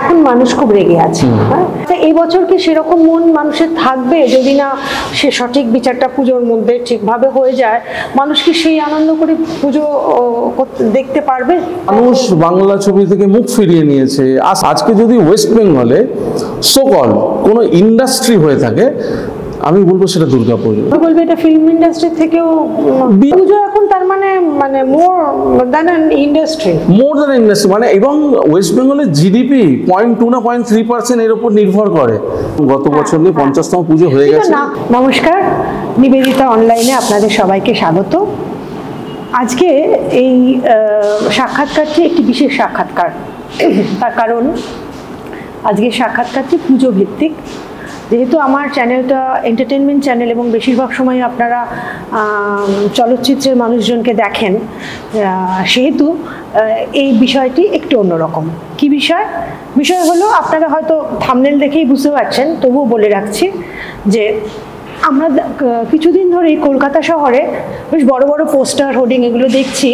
এখন মানুষ খুব রেগে আছে। এই বছর কি সেরকম মন মানুষের থাকবে যদি না সে সঠিক বিচারটা পুজোর মধ্যে ঠিকভাবে হয়ে যায়? মানুষ কি সেই আনন্দ করে পুজো দেখতে পারবে? মানুষ বাংলা ছবি থেকে মুখ ফিরিয়ে নিয়েছে। আজকে যদি ওয়েস্ট বেঙ্গলে সোকল কোনো ইন্ডাস্ট্রি হয়ে থাকে, আমি বলবো সেটা দুর্গাপুজো। বলবো এটা ফিল্ম ইন্ডাস্ট্রি থেকেও পুজো এখন তার মানে মোর দ্যান অ্যান ইন্ডাস্ট্রি, মানে এবং ওয়েস্ট বেঙ্গলের জিডিপি 0.2 না 0.3% এর উপর নির্ভর করে। গত বছর নিয়ে 50তম পুজো হয়ে গেছে। নমস্কার, নিবেদিতা অনলাইনে আপনাদের সবাইকে স্বাগত। আজকে এই সাক্ষাৎকারটি একটি বিশেষ সাক্ষাৎকার। তার কারণ আজকে সাক্ষাৎকারটি পুজো ভিত্তিক। যেহেতু আমার চ্যানেলটা এন্টারটেনমেন্ট চ্যানেল এবং বেশিরভাগ সময় আপনারা চলচ্চিত্রের মানুষজনকে দেখেন, সেহেতু এই বিষয়টি একটু অন্যরকম। কি বিষয়? বিষয় হলো, আপনারা হয়তো থাম্বনেল দেখেই বুঝতে পারছেন, তবুও বলে রাখছি যে আমরা কিছুদিন ধরেই কলকাতা শহরে বেশ বড় বড় পোস্টার, হোর্ডিং এগুলো দেখছি,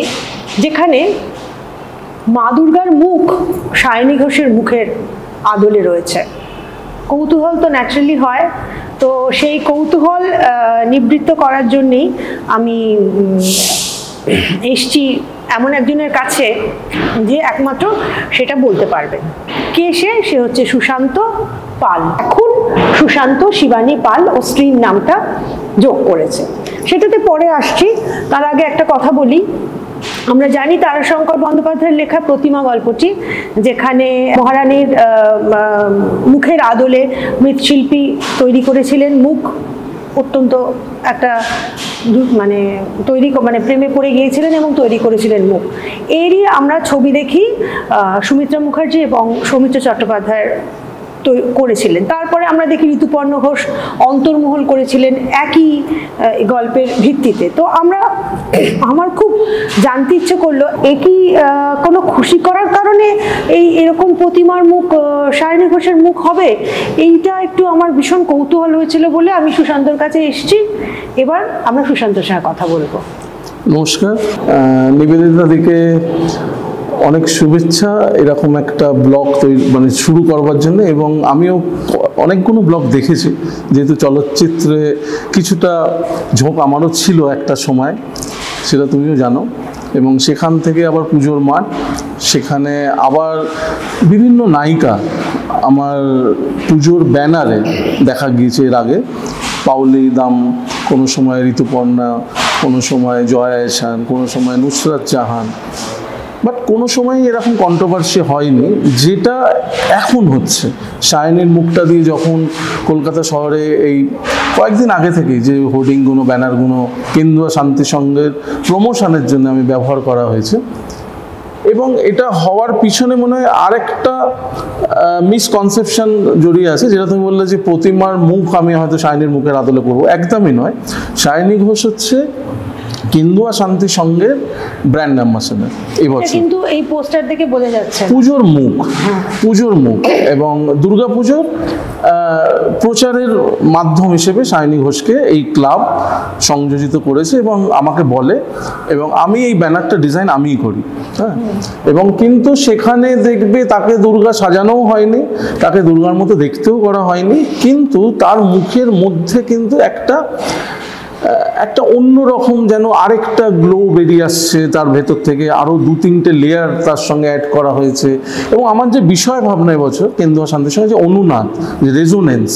যেখানে মা দুর্গার মুখ সায়নী ঘোষের মুখের আদলে রয়েছে। কৌতূহল তো ন্যাচারালি হয়, তো সেই কৌতূহল নিবৃত্ত করার জন্যেই আমি এসছি এমন একজনের কাছে যে একমাত্র সেটা বলতে পারবেন। কে সে? সে হচ্ছে সুশান্ত পাল। এখন সুশান্ত শিবানী পাল ও স্ত্রীর নামটা যোগ করেছে, সেটাতে পরে আসছি। তার আগে একটা কথা বলি, আমরা জানি তারাশঙ্কর বন্দ্যোপাধ্যায়ের লেখা প্রতিমা গল্পটি, যেখানে মহারানীর মুখের আদলে মৃৎশিল্পী তৈরি করেছিলেন মুখ, অত্যন্ত একটা মানে প্রেমে পড়ে গিয়েছিলেন এবং তৈরি করেছিলেন মুখ। এরই আমরা ছবি দেখি সুমিত্রা মুখার্জি এবং সৌমিত্র চট্টোপাধ্যায়ের করেছিলেন। তারপরে আমরা দেখি ঋতুপর্ণ ঘোষ অন্তর্মহল করেছিলেন একই গল্পের ভিত্তিতে। তো আমার খুব জানতে ইচ্ছে করলো, একই কোনো খুশি করার কারণে এরকম প্রতিমার মুখ সায়নী ঘোষের মুখ হবে, এইটা একটু আমার ভীষণ কৌতূহল হয়েছিল বলে আমি সুশান্তর কাছে এসেছি। এবার আমরা সুশান্তর সঙ্গে কথা বলবো। নমস্কার, নিবেদিতা দিকে অনেক শুভেচ্ছা এরকম একটা ব্লগ শুরু করবার জন্য। এবং আমিও অনেকগুলো ব্লগ দেখেছি, যেহেতু চলচ্চিত্রে কিছুটা ঝোঁক আমারও ছিল একটা সময়, সেটা তুমিও জানো। এবং সেখান থেকে আবার পুজোর মাঠ, সেখানে আবার বিভিন্ন নায়িকা আমার পুজোর ব্যানারে দেখা গিয়েছে এর আগে। পাউলি দাম, কোনো সময় ঋতুপর্ণা, কোনো সময় জয়া এহসান, কোনো সময় নুসরাত জাহান। বাট কোনো সময় এরকম কন্ট্রোভার্সি হয়নি যেটা এখন হচ্ছে। সায়নীর মুখটা দিয়ে যখন কলকাতা শহরে এই কয়েকদিন আগে থেকেই যে হোর্ডিংগুলো, ব্যানারগুলো কেন্দুয়া শান্তি সংঘের প্রমোশনের জন্য আমি ব্যবহার করা হয়েছে, এবং এটা হওয়ার পিছনে মনে হয় আরেকটা মিসকনসেপশন জড়িয়ে আছে, যেটা তুমি বললে যে প্রতিমার মুখ আমি হয়তো সায়নীর মুখের আদলে করবো। একদমই নয়। সায়নী ঘোষ হচ্ছে কেন্দুয়া শান্তি সংঘের ব্র্যান্ড অ্যাম্বাসেডর এবছর। কিন্তু এই পোস্টার দেখে বোঝা যাচ্ছে পুজোর মুখ এবং দুর্গাপুজোর প্রচারের মাধ্যম হিসেবে সায়নী ঘোষকে এই ক্লাব সংযোজিত করেছে এবং আমাকে বলে, এবং আমি এই ব্যানারটা ডিজাইন আমিই করি। হ্যাঁ, এবং কিন্তু সেখানে দেখবে তাকে দুর্গা সাজানোও হয়নি, তাকে দুর্গার মতো দেখতেও করা হয়নি, কিন্তু তার মুখের মধ্যে কিন্তু একটা অন্যরকম যেন আরেকটা গ্লো বেরিয়ে আসছে তার ভেতর থেকে, আরও 2-3টে লেয়ার তার সঙ্গে অ্যাড করা হয়েছে। এবং আমার যে বিষয় ভাবনা এবছর কেন্দুয়া শান্তির সঙ্গে যে অনুনাদ, যে রেজোনেন্স,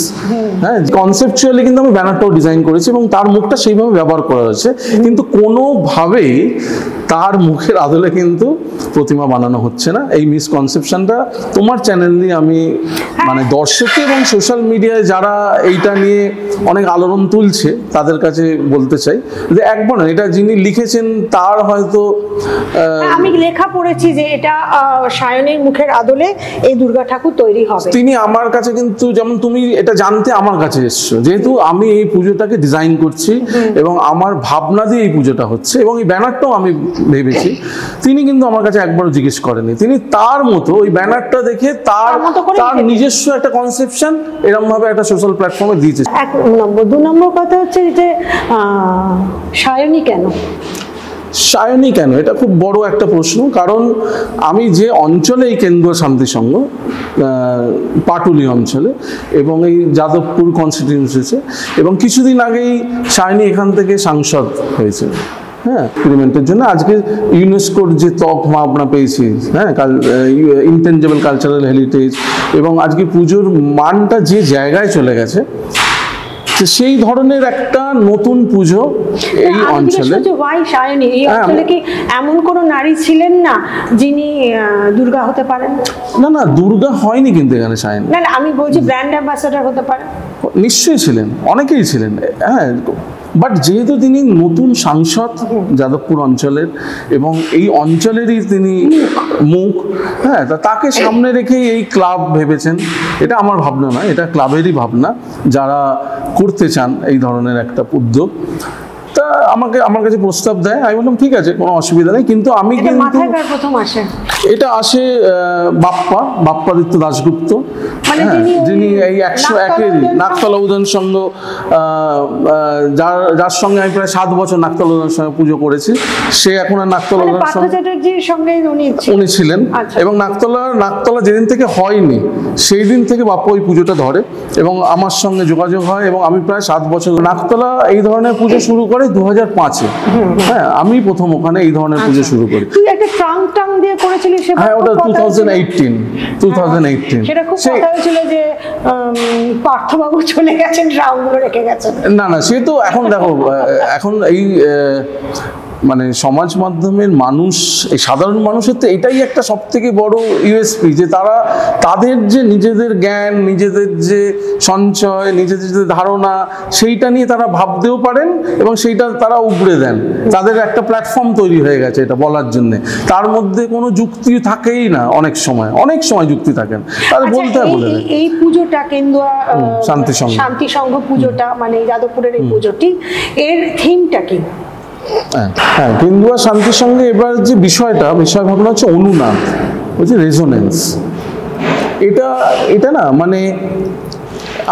হ্যাঁ, কনসেপচুয়ালি কিন্তু আমি ব্যানারটাও ডিজাইন করেছি এবং তার মুখটা সেইভাবে ব্যবহার করা হয়েছে, কিন্তু কোনোভাবেই তার মুখের আদলে কিন্তু প্রতিমা বানানো হচ্ছে না। এই মিসকনসেপশনটা তোমার চ্যানেল নিয়ে আমি দর্শককে এবং সোশ্যাল মিডিয়ায় যারা এইটা নিয়ে অনেক আলোড়ন তুলছে তাদের কাছে বলতে চাই যে একবার না, এটা যিনি লিখেছেন তার হয়তো আমি লেখা পড়েছি যে এটা সায়নীর মুখের আদলে এই দুর্গা ঠাকুর তৈরি হবে। তিনি আমার কাছে কিন্তু, যেমন তুমি এটা জানতে আমার কাছে এসছো, যেহেতু আমি এই পুজোটাকে ডিজাইন করছি এবং আমার ভাবনা দিয়ে এই পুজোটা হচ্ছে এবং এই ব্যানারটাও আমি ভেবেছি, তিনি কিন্তু আমার কাছে একবারও জিজ্ঞেস করেনি। তিনি তার মতো ওই ব্যানারটা দেখে তার নিজস্ব একটা কনসেপশন এরকম ভাবে একটা সোশ্যাল প্ল্যাটফর্মে দিয়েছে। 1 নম্বর। 2 নম্বর কথা হচ্ছে যে সায়নী কেন? সায়নী কেন, এটা খুব বড় একটা প্রশ্ন। কারণ আমি যে অঞ্চলে এই কেন্দুয়া শান্তি সংঘ, পাটুলি অঞ্চলে এবং এই যাদবপুর কনস্টিটিউয়েন্সিতে, এবং কিছুদিন আগেই সায়নী এখান থেকে সাংসদ হয়েছে, হ্যাঁ, এক্সপেরিমেন্টের জন্য। আজকে ইউনেস্কোর যে তকমা আমরা পেয়েছি, হ্যাঁ, ইনটেনজিবল কালচারাল হেরিটেজ, এবং আজকে পুজোর মানটা যে জায়গায় চলে গেছে, সেই ধরনের একটা নতুন পুজো এই অঞ্চলে। সায়নী এই অঞ্চলে কি এমন কোন নারী ছিলেন না যিনি দুর্গা হতে পারেন? না না, দুর্গা হয়নি কিন্তু এখানে সায়নী। না, আমি বলছি ব্র্যান্ড অ্যাম্বাসেডর হতে পারেন। নিশ্চয়ই ছিলেন, অনেকেই ছিলেন, হ্যাঁ। বাট যেহেতু তিনি নতুন সাংসদ যাদবপুর অঞ্চলের এবং এই অঞ্চলেরই তিনি মুখ, হ্যাঁ, তাকে সামনে রেখেই এই ক্লাব ভেবেছেন। এটা আমার ভাবনা নয়, এটা ক্লাবেরই ভাবনা, যারা করতে চান এই ধরনের একটা উদ্যোগ। তা আমার কাছে প্রস্তাব দেয়, আমি বললাম ঠিক আছে, কোনো অসুবিধা নেই। কিন্তু আমি কিন্তু প্রথম আসে এটা আসে বাপ্পাদিত্য দাশগুপ্ত, যিনি এই 101-এরই নাকতলা উদয়ন সংঘ, যার সঙ্গে আমি প্রায় 7 বছর নাকতলা উদয়ন সঙ্গে পুজো করেছি। সে এখন আর নাকতলা উদয়ন সঙ্গে উনি ছিলেন, এবং নাকতলা যেদিন থেকে হয়নি সেই দিন থেকে বাপ্পা ওই পুজোটা ধরে এবং আমার সঙ্গে যোগাযোগ হয়, এবং আমি প্রায় 7 বছর নাকতলা এই ধরনের পুজো শুরু করে 2005-এ। হ্যাঁ, আমি প্রথম ওখানে এই ধরনের পুজো শুরু করি। তুই একটা ট্রাং দিয়ে করেছিলি সেটা? হ্যাঁ, ওটা 2018। সেটা খুব কথা হয়েছিল যে পার্থবাবু চলে গেছেন, ট্রাংগুলো রেখে গেছেন। না, সে তো এখন দেখো, এখন এই মানে সমাজ মাধ্যমের মানুষ, এই সাধারণ মানুষের তো এটাই একটা সব থেকে বড় ইউএসপি, যে তাদের যে নিজেদের জ্ঞান, নিজেদের যে সঞ্চয়, নিজেদের যে ধারণা, সেইটা নিয়ে তারা ভাবতেও পারেন এবং সেইটা তারা উগড়ে দেন। তাদের একটা প্ল্যাটফর্ম তৈরি হয়ে গেছে এটা বলার জন্যে। তার মধ্যে কোনো যুক্তি থাকেই না, অনেক সময় যুক্তি থাকেন, তাদের বলতে হয় বলে দেন। এই পুজোটা কেন্দুয়া শান্তি সংঘ পুজোটা, মানে যাদবপুরের এই পুজোটি, এর থিমটা কি? হ্যাঁ, কেন্দুয়া শান্তির সঙ্গে এবার যে বিষয় ভাবনা হচ্ছে অনুনাদ, হচ্ছে রেজোনেন্স। এটা না, মানে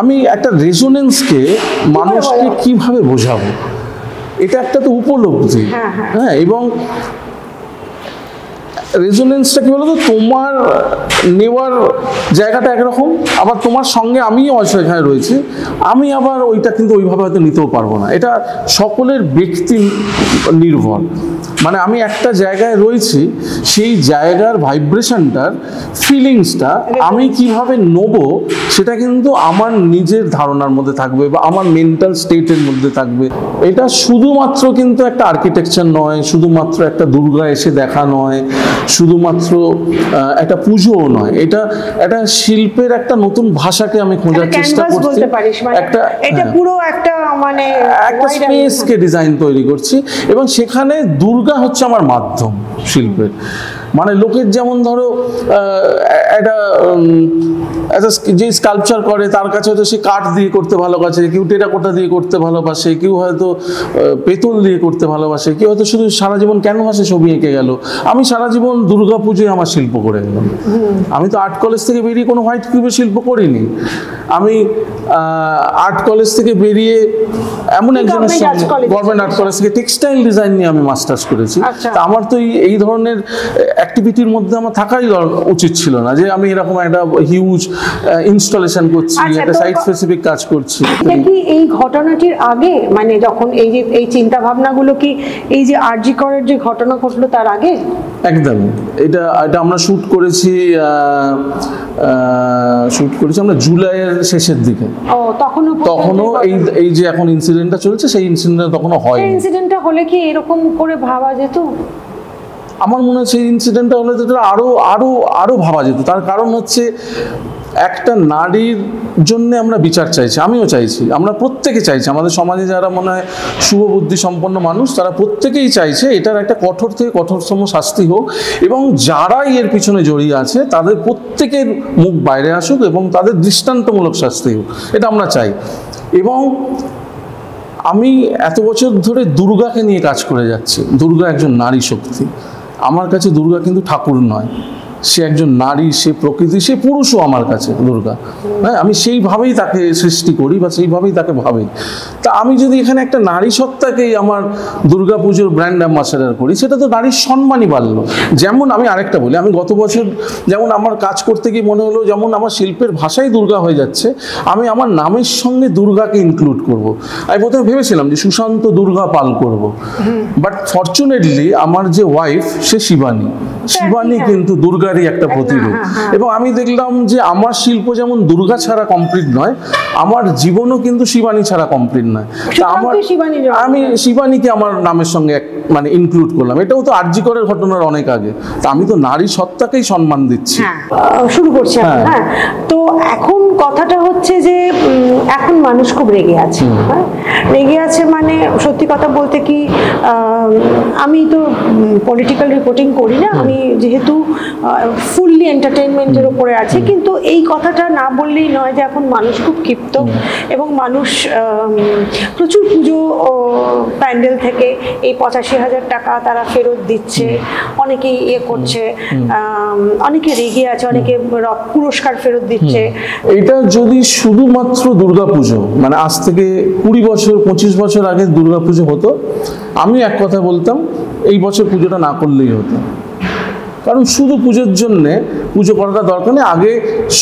আমি একটা রেজোনেন্সকে মানুষকে কিভাবে বোঝাবো, এটা একটা তো উপলব্ধি, হ্যাঁ। এবং রেজোনেন্সটা কি বলতো, তোমার নেওয়ার জায়গাটা একরকম, আবার তোমার সঙ্গে আমিও এখানে রয়েছি, আমি আবার ওইটা কিন্তু ওইভাবে হয়তো নিতেও পারবো না। এটা সকলের ব্যক্তি নির্ভর। মানে আমি একটা জায়গায় রয়েছি, সেই জায়গার ভাইব্রেশনটার ফিলিংসটা আমি কিভাবে নেবো, সেটা কিন্তু আমার নিজের ধারণার মধ্যে থাকবে বা আমার মেন্টাল স্টেটের মধ্যে থাকবে। এটা শুধুমাত্র কিন্তু একটা আর্কিটেকচার নয়, শুধুমাত্র একটা দুর্গা এসে দেখা নয়, শুধুমাত্র একটা পুজোও নয়, এটা একটা শিল্পের একটা নতুন ভাষাকে আমি খোঁজার চেষ্টা করছি। এটা পুরো একটা মানে একটা স্পেসকে ডিজাইন তৈরি করছি, এবং সেখানে দুর্গা হচ্ছে আমার মাধ্যম শিল্পের। মানে লোকের যেমন ধরো একটা যে স্কাল্পচার করে, তার কাছে হয়তো সে কাঠ দিয়ে করতে ভালোবাসে, কেউ টেরাকোটা দিয়ে করতে ভালোবাসে, কেউ হয়তো পেতল দিয়ে করতে ভালোবাসে, কেউ হয়তো শুধু সারা জীবন ক্যানভাসে ছবি এঁকে গেল। আমি সারা জীবন দুর্গা পুজোয় আমার শিল্প করে গেলাম। আমি তো আর্ট কলেজ থেকে বেরিয়ে কোনো হোয়াইট কিউবের শিল্প করিনি। আমি আর্ট কলেজ থেকে বেরিয়ে এমন একজনের সঙ্গে, গভর্নমেন্ট আর্ট কলেজ থেকে টেক্সটাইল ডিজাইন নিয়ে আমি মাস্টার্স করেছি। তা আমার তো এই ধরনের অ্যাক্টিভিটির মধ্যে আমার থাকাই উচিত ছিল না, যে আমি এরকম একটা হিউজ ইনস্টলেশন করছি, একটা সাইট স্পেসিফিক কাজ করছি। কি এই ঘটনাটির আগে, মানে যখন এই চিন্তা ভাবনাগুলো কি এই যে আরজি করের যে ঘটনা ঘটলো তার আগে? একদম। এটা আমরা শুট করেছি আমরা জুলাইয়ের শেষের দিকে। তখনও এই যে এখন ইনসিডেন্টটা চলছে, সেই ইনসিডেন্টটা তখনও হয়নি। ইনসিডেন্টটা হলে কি এরকম করে ভাবা যেত? আমার মনে হচ্ছে এই ইনসিডেন্টটা হলে তো আরো ভাবা যেত। তার কারণ হচ্ছে, একটা নারীর জন্য আমরা বিচার চাইছি, আমিও চাইছি, আমরা প্রত্যেকে চাইছি। আমাদের সমাজে যারা মনে হয় শুভবুদ্ধি সম্পন্ন মানুষ, তারা প্রত্যেকেই চাইছে এটার একটা কঠোর থেকে কঠোরতম শাস্তি হোক, এবং যারাই এর পিছনে জড়িয়ে আছে তাদের প্রত্যেকের মুখ বাইরে আসুক এবং তাদের দৃষ্টান্তমূলক শাস্তি হোক, এটা আমরা চাই। এবং আমি এত বছর ধরে দুর্গাকে নিয়ে কাজ করে যাচ্ছি। দুর্গা একজন নারী শক্তি। আমার কাছে দুর্গা কিন্তু ঠাকুর নয়, সে একজন নারী, সে প্রকৃতি, সে পুরুষও আমার কাছে দুর্গা। হ্যাঁ, আমি সেইভাবেই তাকে সৃষ্টি করি বা সেইভাবেই তাকে ভাবি। তা আমি যদি এখানে একটা নারী সত্তাকেই আমার দুর্গা পুজোর ব্র্যান্ড অ্যাম্বাসাডার করি, সেটা তো নারীর সম্মানই বাড়লো। যেমন আমি আরেকটা বলি, আমি গত বছর যেমন আমার কাজ করতে গিয়ে মনে হলো যেমন আমার শিল্পের ভাষাই দুর্গা হয়ে যাচ্ছে, আমি আমার নামের সঙ্গে দুর্গাকে ইনক্লুড করব। আমি প্রথমে ভেবেছিলাম যে সুশান্ত দুর্গা পাল করব, বাট ফরচুনেটলি আমার যে ওয়াইফ সে শিবানী, শিবানী কিন্তু দুর্গারই একটা প্রতিরূপ। এবং আমি দেখলাম যে আমার শিল্প যেমন দুর্গা ছাড়া কমপ্লিট নয়, আমার জীবনও কিন্তু শিবানী ছাড়া কমপ্লিট নয়। তা আমার আমি শিবানীকে আমার নামের সঙ্গে মানে ইনক্লুড করলাম। এটাও তো আরজিকরের ঘটনার অনেক আগে। তা আমি তো নারী সত্তাকেই সম্মান দিচ্ছি। শুরু করছি। হ্যাঁ, তো এখন কথাটা হচ্ছে যে এখন মানুষ খুব রেগে আছে। রেগে আছে মানে সত্যি কথা বলতে কি, আমি তো পলিটিক্যাল রিপোর্টিং করি না, আমি যেহেতু ফুললি এন্টারটেইনমেন্টের উপরে আছে, কিন্তু এই কথাটা না বললেই নয় যে এখন মানুষ খুব ক্ষিপ্ত এবং মানুষ প্রচুর পুজো প্যান্ডেল থেকে এই 85,000 টাকা তারা ফেরত দিচ্ছে, অনেকেই ইয়ে করছে, অনেকে রেগে আছে, অনেকে পুরস্কার ফেরত দিচ্ছে। এটা যদি শুধুমাত্র দুর্গাপুজো মানে আজ থেকে 20 বছর 25 বছর আগে দুর্গাপুজো হতো, আমি এক কথা বলতাম এই বছর পুজোটা না করলেই হতো। কারণ শুধু পুজোর জন্যে পুজো করাটা দরকার নেই। আগে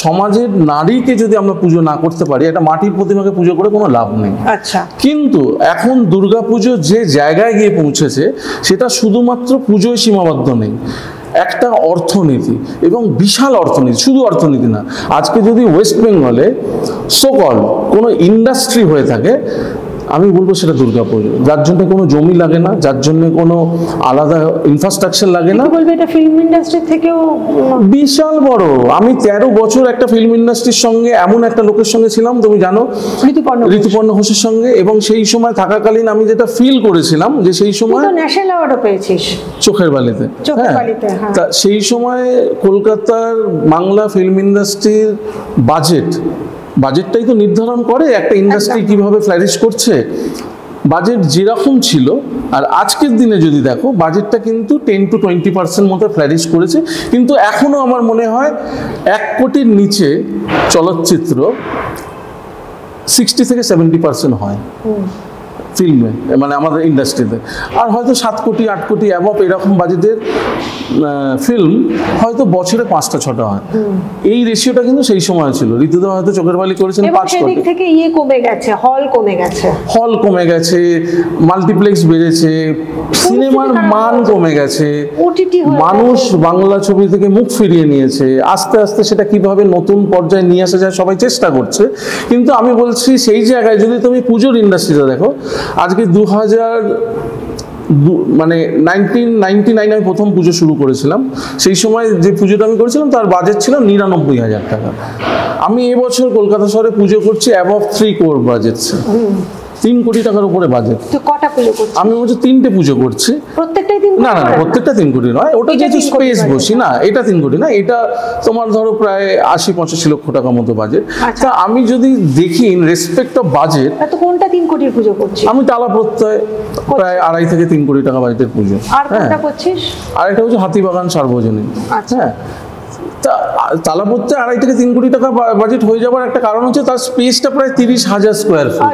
সমাজের নারীকে যদি আমরা পুজো না করতে পারি, একটা মাটির প্রতিমাকে পুজো করে কোনো লাভ নেই। আচ্ছা, কিন্তু এখন দুর্গাপুজো যে জায়গায় গিয়ে পৌঁছেছে সেটা শুধুমাত্র পুজোয় সীমাবদ্ধ নেই, একটা অর্থনীতি এবং বিশাল অর্থনীতি। শুধু অর্থনীতি না, আজকে যদি ওয়েস্ট বেঙ্গলে সোকল কোনো ইন্ডাস্ট্রি হয়ে থাকে, আমি বলবো সেটা দুর্গাপুজো, যার জন্য কোনো জমি লাগে না, যার জন্য কোনো আলাদা ইনফ্রাস্ট্রাকচার লাগে না। বলবে এটা ফিল্ম ইন্ডাস্ট্রি থেকেও বিশাল বড়। আমি 13 বছর একটা ফিল্ম ইন্ডাস্ট্রির সঙ্গে এমন একটা লোকের সঙ্গে ছিলাম, তুমি জানো, ঋতুপর্ণ ঘোষের সঙ্গে। এবং সেই সময় থাকাকালীন আমি যেটা ফিল করেছিলাম যে সেই সময় ন্যাশনাল অ্যাওয়ার্ডও পেয়েছিস চোখের বালিতে। তা সেই সময় কলকাতার বাংলা ফিল্ম ইন্ডাস্ট্রির বাজেটটাই তো নির্ধারণ করে একটা ইন্ডাস্ট্রি কিভাবে ফ্লারিশ করছে। বাজেট যেরকম ছিল, আর আজকের দিনে যদি দেখো বাজেটটা কিন্তু 10 to 20% মতো ফ্লারিশ করেছে। কিন্তু এখনো আমার মনে হয় 1 কোটির নিচে চলচ্চিত্র 60 থেকে 70% হয় ফিল্মে, মানে আমাদের ইন্ডাস্ট্রিতে। আর হয়তো 7 কোটি 8 কোটি অ্যাবভ এরকম বাজেটের ফিল্ম হয়তো বছরে 5টা 6টা হয়। এই রেশিওটা কিন্তু সেই সময় ছিল। ঋতুদা হয়তো চোখের বালি করেছেন 5 কোটি। থেকে কমে গেছে, হল কমে গেছে, মাল্টিপ্লেক্স বেড়েছে, সিনেমার মান কমে গেছে, মানুষ বাংলা ছবি থেকে মুখ ফিরিয়ে নিয়েছে। আস্তে আস্তে সেটা কিভাবে নতুন পর্যায়ে নিয়ে আসা যায় সবাই চেষ্টা করছে। কিন্তু আমি বলছি সেই জায়গায় যদি তুমি পুজোর ইন্ডাস্ট্রিটা দেখো, আজকে 1999 আমি প্রথম পুজো শুরু করেছিলাম। সেই সময় যে পুজোটা আমি করেছিলাম তার বাজেট ছিল 99,000 টাকা। আমি এবছর কলকাতা শহরে পুজো করছি অ্যাবভ 3 crore বাজেট, 3 কোটি টাকার উপরে বাজেট। আমি বলছি 3টে পুজো করছি, না প্রত্যেকটা 3 কোটি নয়, ওটা যেহেতু স্পেস বসি না, এটা 3 কোটি না, এটা তোমার ধরো প্রায় 80-85 লক্ষ টাকা মতো বাজেট। তা আমি যদি দেখি ইন রেসপেক্ট অফ বাজেট, কোনটা 3 কোটির পুজো করছি? আমি টালা প্রত্যয় প্রায় 2.5 থেকে 3 কোটি টাকা বাজেটের পুজো। আর কোনটা করছিস? আরেকটা হচ্ছে হাতিবাগান সার্বজনীন। হ্যাঁ, তা তালাপত্রে 2.5 থেকে 3 কোটি টাকা বাজেট হয়ে যাওয়ার একটা কারণ হচ্ছে তার স্পেসটা প্রায় 30,000 স্কোয়ার ফুট।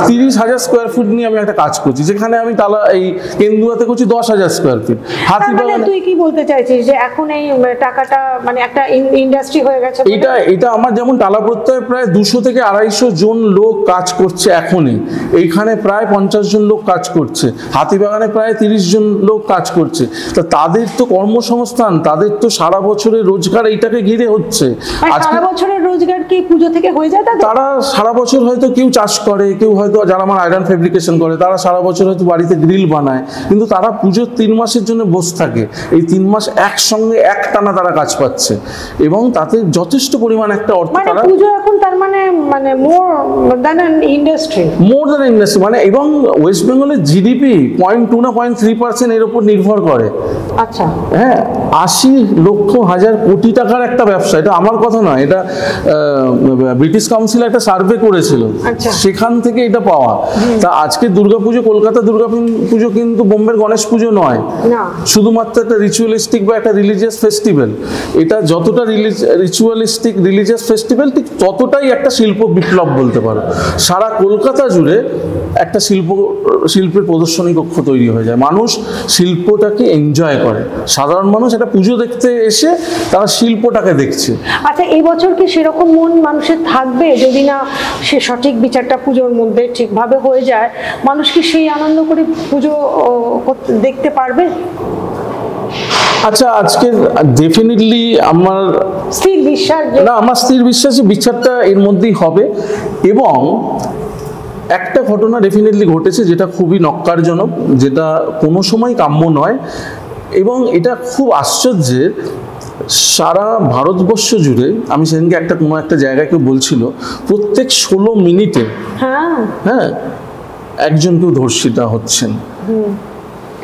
30,000 স্কোয়ার ফুট নিয়ে আমি একটা কাজ করছি, যেখানে আমি এই কেন্দুয়াতে করছি 10,000 স্কোয়ার ফিট। হাতিবাগান তুই কি বলতে চাইছিস যে এখন এই টাকাটা মানে একটা ইন্ডাস্ট্রি হয়ে গেছে? এটা আমার যেমন তালাপত্রে প্রায় 200 থেকে 250 জন লোক কাজ করছে এখনই, এইখানে প্রায় 50 জন লোক কাজ করছে, হাতিবাগানে প্রায় 30 জন লোক কাজ করছে। তা তাদের তো কর্মসংস্থান, তাদের তো সারা বছরের রোজগার এইটাকে ঘিরে হচ্ছে। সারা বছরের রোজগার কি পুজো থেকে হয়ে যায়? তারা সারা বছর হয়তো কেউ চাষ করে, কেউ হয়তো যারা আমার আয়রন ফেব্রিকেশন করে তারা সারা বছর হয়তো বাড়িতে গ্রিল বানায়, কিন্তু তারা পুজোর 3 মাসের জন্য বসে থাকে। এই 3 মাস একসঙ্গে একটানা তারা কাজ পাচ্ছে এবং তাতে যথেষ্ট পরিমাণ একটা অর্থ তারা। পুজো এখন তার মানে মোর দ্যান অ্যান ইন্ডাস্ট্রি, মানে এবং ওয়েস্ট বেঙ্গলের জিডিপি 0.2 না 0.3% এর উপর নির্ভর করে। আচ্ছা, হ্যাঁ, 80 লক্ষ হাজার কোটি কোটি টাকার একটা ব্যবসা, এটা আমার কথা নয়, এটা ব্রিটিশ কাউন্সিল একটা সার্ভে করেছিল, সেখান থেকে এটা পাওয়া। তা আজকে দুর্গাপুজো, কলকাতা দুর্গাপুজো কিন্তু বোম্বের গণেশ পুজো নয়, শুধুমাত্র একটা রিচুয়ালিস্টিক বা একটা রিলিজিয়াস ফেস্টিভ্যাল। এটা যতটা রিচুয়ালিস্টিক রিলিজিয়াস ফেস্টিভ্যাল, ঠিক ততটাই একটা শিল্প বিপ্লব বলতে পারো। সারা কলকাতা জুড়ে একটা শিল্পের প্রদর্শনী কক্ষ তৈরি হয়ে যায়, মানুষ শিল্পটাকে এনজয় করে। সাধারণ মানুষ একটা পুজো দেখতে এসে তারা শিল্পটাকে দেখছে। আচ্ছা, এই বছর কি সেরকম মন মানুষের থাকবে, যদি না সে সঠিক বিচারটা পুজোর মধ্যে ঠিকভাবে হয়ে যায়, মানুষ কি সেই আনন্দ করে পুজো দেখতে পারবে? আচ্ছা, আজকে ডেফিনেটলি আমার স্থির বিশ্বাস, আমার স্থির বিশ্বাসী বিচারটা এর মধ্যেই হবে। এবং একটা ঘটনা ডেফিনেটলি ঘটেছে যেটা খুবই নক্কারজনক, যেটা কোনো সময় কাম্য নয়, এবং এটা খুব আশ্চর্যের। সারা ভারতবর্ষ জুড়ে, আমি সেদিনকে কোনো একটা জায়গায় কেউ বলছিল, প্রত্যেক 16 মিনিটে একজন কেউ ধর্ষিতা হচ্ছেন।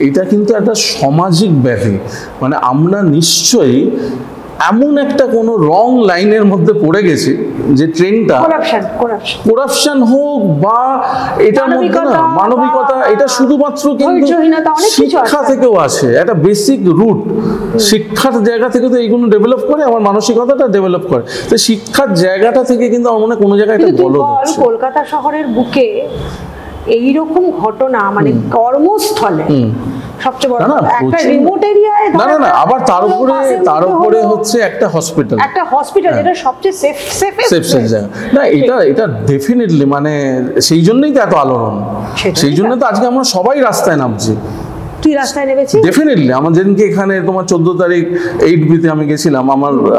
এটা কিন্তু একটা সামাজিক ব্যাধি। মানে আমরা নিশ্চয়ই এমন একটা কোনো রং লাইনের মধ্যে পড়ে গেছি, যে ট্রেনটা করাপশন হোক বা এটার মধ্যে না মানবিকতা, এটা শুধুমাত্র কিন্তু শিক্ষা থেকেও আসে, একটা বেসিক রুট। শিক্ষার জায়গা থেকে তো এইগুলো ডেভেলপ করে, আমার মানসিকতাটা ডেভেলপ করে। তো শিক্ষার জায়গাটা থেকে কিন্তু আমার মনে হয় কোনো জায়গায় একটা গলদ হচ্ছে। কলকাতা শহরের বুকে এইরকম ঘটনা, মানে কর্মস্থলে সবচেয়ে বড় একটা রিমোট এরিয়ায়, না আবার তার উপরে হচ্ছে একটা হসপিটাল, যেটা সবচেয়ে সেফ জায়গা। না, এটা ডেফিনেটলি, মানে সেই জন্যই তো এত আলোড়ন, সেই জন্য তো আজকে আমরা সবাই রাস্তায় নামছি। তুই রাস্তায় নেমেছিস? ডেফিনেটলি। আমার যেদিনকে এখানে তোমার 14 তারিখ 8B-তে আমি গেছিলাম,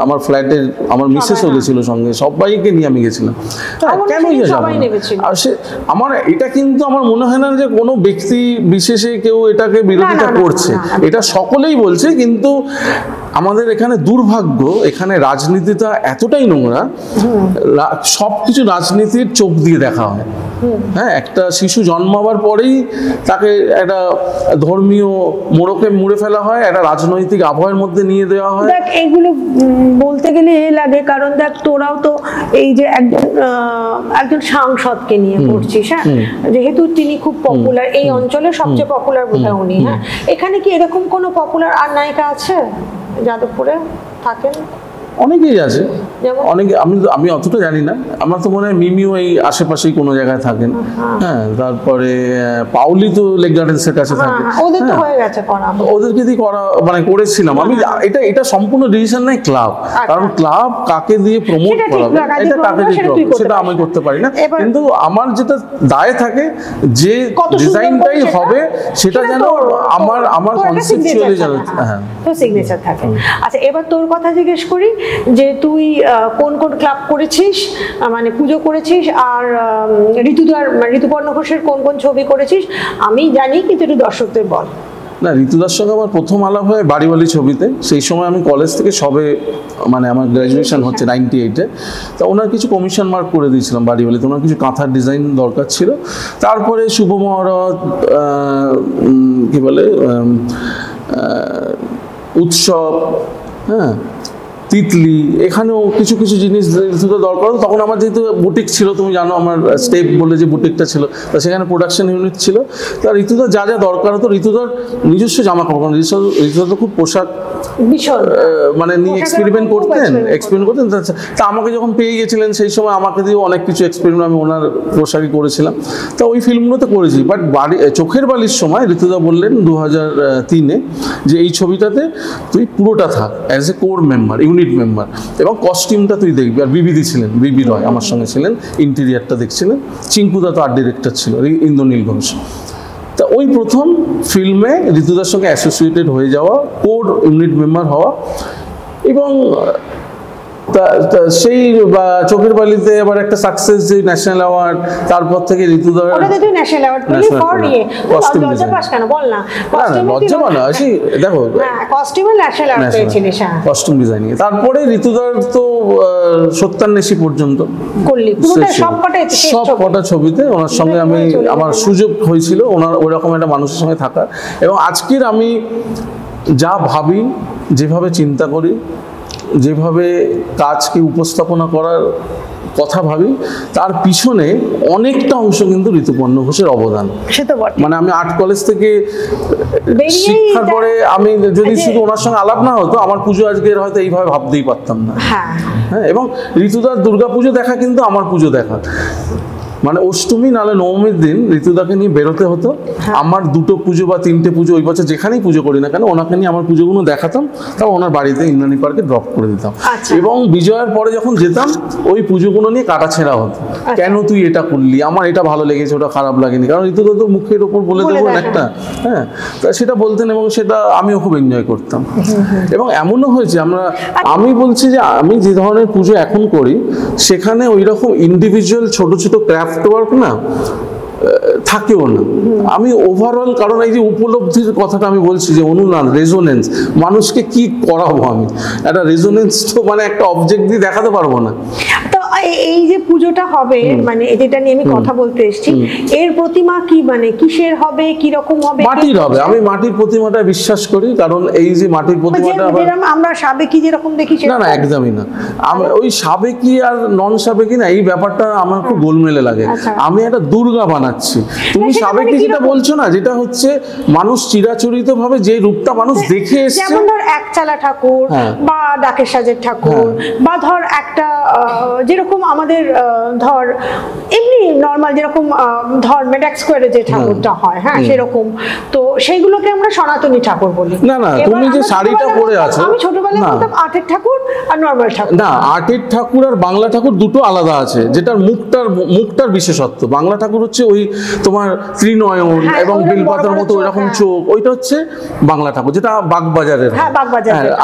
আমার ফ্ল্যাটে আমার মিসেসও গেছিল সঙ্গে, সবাইকে নিয়ে আমি গেছিলাম। কেন আমার এটা কিন্তু আমার মনে হয় না যে কোনো ব্যক্তি বিশেষে কেউ এটাকে বিরোধিতা করছে, এটা সকলেই বলছে। কিন্তু আমাদের এখানে দুর্ভাগ্য, এখানে রাজনীতিটা এতটাই নোংরা, সবকিছু রাজনীতির চোখ দিয়ে দেখা হয়। হ্যাঁ, একটা শিশু জন্মাবার পরেই তাকে একটা ধর্মীয় মোড়কে মুড়ে ফেলা হয়, একটা রাজনৈতিক আবহের মধ্যে নিয়ে দেওয়া হয়। দেখ, এইগুলো বলতে গেলে লাগে, কারণ দেখ তোরাও তো এই যে একজন সাংসদকে নিয়ে করছিস, হ্যাঁ, যেহেতু তিনি খুব পপুলার, এই অঞ্চলের সবচেয়ে পপুলার বোধহয় উনি। হ্যাঁ, এখানে কি এরকম কোনো পপুলার আর নায়িকা আছে যাদবপুরে থাকেন? অনেকেই আছে, অনেকে, আমি অতটা জানি না। আমার তো মনে হয় মিমিও এই আশেপাশেই কোনো জায়গায় থাকেন। হ্যাঁ, তারপরে পাউলি তো লেক গার্ডেন্সের কাছে থাকে, ওদেরকে দিয়ে করা মানে করেছিলাম আমি। এটা সম্পূর্ণ ডিসিশন নাই ক্লাব, কারণ ক্লাব কাকে দিয়ে প্রমোট করাবে, এটা কাকে দিয়ে সেটা আমি করতে পারি না। কিন্তু আমার যেটা দায় থাকে, যে ডিজাইনটাই হবে সেটা যেন আমার কনসেপচুয়ালি যেন সিগনেচার থাকে। আচ্ছা, এবার তোর কথা জিজ্ঞেস করি, যে তুই কোন কোন ক্লাব করেছিস, মানে পুজো করেছিস, আর ঋতুপর্ণ ঘোষের কোন কোন ছবি করেছিস? আমি জানি, কিন্তু একটু দর্শকদের বল। না, ঋতুদার সঙ্গে আমার প্রথম আলাপ হয় বাড়িওয়ালি ছবিতে। সেই সময় আমি কলেজ থেকে সবে, মানে আমার গ্র্যাজুয়েশন হচ্ছে 98-এ। তা ওনার কিছু কমিশন মার্ক করে দিয়েছিলাম বাড়িওয়ালিতে, ওনার কিছু কাঁথার ডিজাইন দরকার ছিল। তারপরে শুভ মহারত, কি বলে, উৎসব, হ্যাঁ, তিতলি, এখানেও কিছু কিছু জিনিস দরকার। তখন আমার যেহেতু বুটিক ছিল, তুমি জানো আমার স্টেপ বলে যে বুটিকটা ছিল, তা সেখানে প্রোডাকশন ইউনিট ছিল। তা ঋতুদার যা যা দরকার হতো, ঋতুদার নিজস্ব জামা কাপড়, ঋতুদা তো খুব পোশাক মানে নিয়ে এক্সপেরিমেন্ট করতেন। তা আমাকে যখন পেয়ে গেছিলেন, সেই সময় আমাকে দিয়ে অনেক কিছু এক্সপেরিমেন্ট আমি ওনার পোশাকই করেছিলাম। তা ওই ফিল্মগুলোতে করেছি। বাট চোখের বালির সময় ঋতুদা বললেন 2003-এ যে এই ছবিটাতে তুই পুরোটা থাক as a core member, unit member, এবং কস্টিউমটা তুই দেখবি। আর বিবিদি ছিলেন, বিবি রয় আমার সঙ্গে ছিলেন, ইন্টেরিয়ারটা দেখছিলেন। চিঙ্কুদা তো আর্ট ডিরেক্টর ছিল, ইন্দ্রনীল ঘোষ। তা ওই প্রথম ফিল্মে ঋতুদার সঙ্গে অ্যাসোসিয়েটেড হয়ে যাওয়া, কোর ইউনিট মেম্বার হওয়া। এবং সেই চোখের বালিতে আবার একটা সাকসেস, যে ন্যাশনাল অ্যাওয়ার্ড, তারপর থেকে ঋতুদার কস্টিউম ডিজাইনিং। তারপরে ঋতুদার তো সত্যান্বেষী পর্যন্ত সব কটা ছবিতে ওনার সঙ্গে আমার সুযোগ হয়েছিল ওরকম একটা মানুষের সঙ্গে থাকার। এবং আজকের আমি যা ভাবি, যেভাবে চিন্তা করি, যেভাবে কাজকে উপস্থাপনা করার কথা ভাবি, তার পিছনে অনেকটা অংশ কিন্তু ঋতুপর্ণ ঘোষের অবদান। সে তো বটে। মানে আমি আর্ট কলেজ থেকে বেরিয়েই শিক্ষার পরে আমি যদি শুধু ওনার সঙ্গে আলাপ না হতো, আমার পুজো আজকের হয়তো এইভাবে ভাবতেই পারতাম না। হ্যাঁ, এবং ঋতুদার দুর্গাপুজো দেখা কিন্তু আমার পুজো দেখা। মানে অষ্টমী নালে নবমীর দিন ঋতুদাকে নিয়ে বেরোতে হতো। আমার 2টো পুজো বা 3টে পুজো ওই বছর যেখানেই পুজো করি না কেন, ওনাকে নিয়ে আমার পুজোগুলো দেখাতাম, তাও ওনার বাড়িতে ইন্দ্রাণী পার্কে ড্রপ করে দিতাম। এবং বিজয়ার পরে যখন যেতাম ওই পুজোগুলো নিয়ে কাটাছেঁড়া হতো, কেন তুই এটা করলি, আমার এটা ভালো লেগেছে, ওটা খারাপ লাগেনি। কারণ ঋতুদা তো মুখের ওপর বলে দেবো একটা, হ্যাঁ, তা সেটা বলতেন এবং সেটা আমিও খুব এনজয় করতাম। এবং এমনও হয়েছে আমি বলছি যে আমি যে ধরনের পুজো এখন করি সেখানে ওই রকম ইন্ডিভিজুয়াল ছোট ছোট ক্রাফট ওয়ার্ক না থাকেও না। আমি ওভারঅল, কারণ এই যে উপলব্ধির কথাটা আমি বলছি যে অনুনাদ, রেজোনেন্স, মানুষকে কি করাবো আমি, একটা রেজোনেন্স তো মানে একটা অবজেক্ট দিয়ে দেখাতে পারবো না। তো এই যে পুজোটা হবে, মানে যেটা নিয়ে আমি কথা বলতে এসেছি, এর প্রতিমা কি, মানে কিসের হবে, কি রকম হবে? মাটির হবে। আমি মাটির প্রতিমাটা বিশ্বাস করি, কারণ এই যে মাটির প্রতিমাটা আমরা সাবেকি যেরকম দেখি না, না, একদমই না। ওই সাবেকি আর নন সাবেকি না, এই ব্যাপারটা আমার খুব গোলমেলে লাগে। আমি একটা দুর্গা বানাচ্ছি, তুমি সাবেকি যেটা বলছো না, যেটা হচ্ছে মানুষ চিরাচরিত ভাবে যে রূপটা মানুষ দেখে এসেছে, যেমন ধর একচালা ঠাকুর বা ডাকের সাজের ঠাকুর, বা ধর একটা যেরকম আমাদের ধর এমনি নর্মাল যেরকম ধর মেডাক স্কোয়ারে যে ঠাকুরটা হয়, হ্যাঁ, সেরকম। তো সেইগুলোকে আমরা সনাতনী ঠাকুর বলি। না, না, তুমি যে শাড়িটা পরে আছো, আমি ছোটবেলায় বলতাম আর্টের ঠাকুর আর নর্মাল ঠাকুর। না, আর্টের ঠাকুর আর বাংলা ঠাকুর দুটো আলাদা আছে, যেটার মুখটার বিশেষত্ব। বাংলা ঠাকুর হচ্ছে ওই তোমার ত্রিনয়ন এবং বেলপাতার মতো ওইরকম চোখ, ওইটা হচ্ছে বাংলা ঠাকুর, যেটা বাগবাজারের।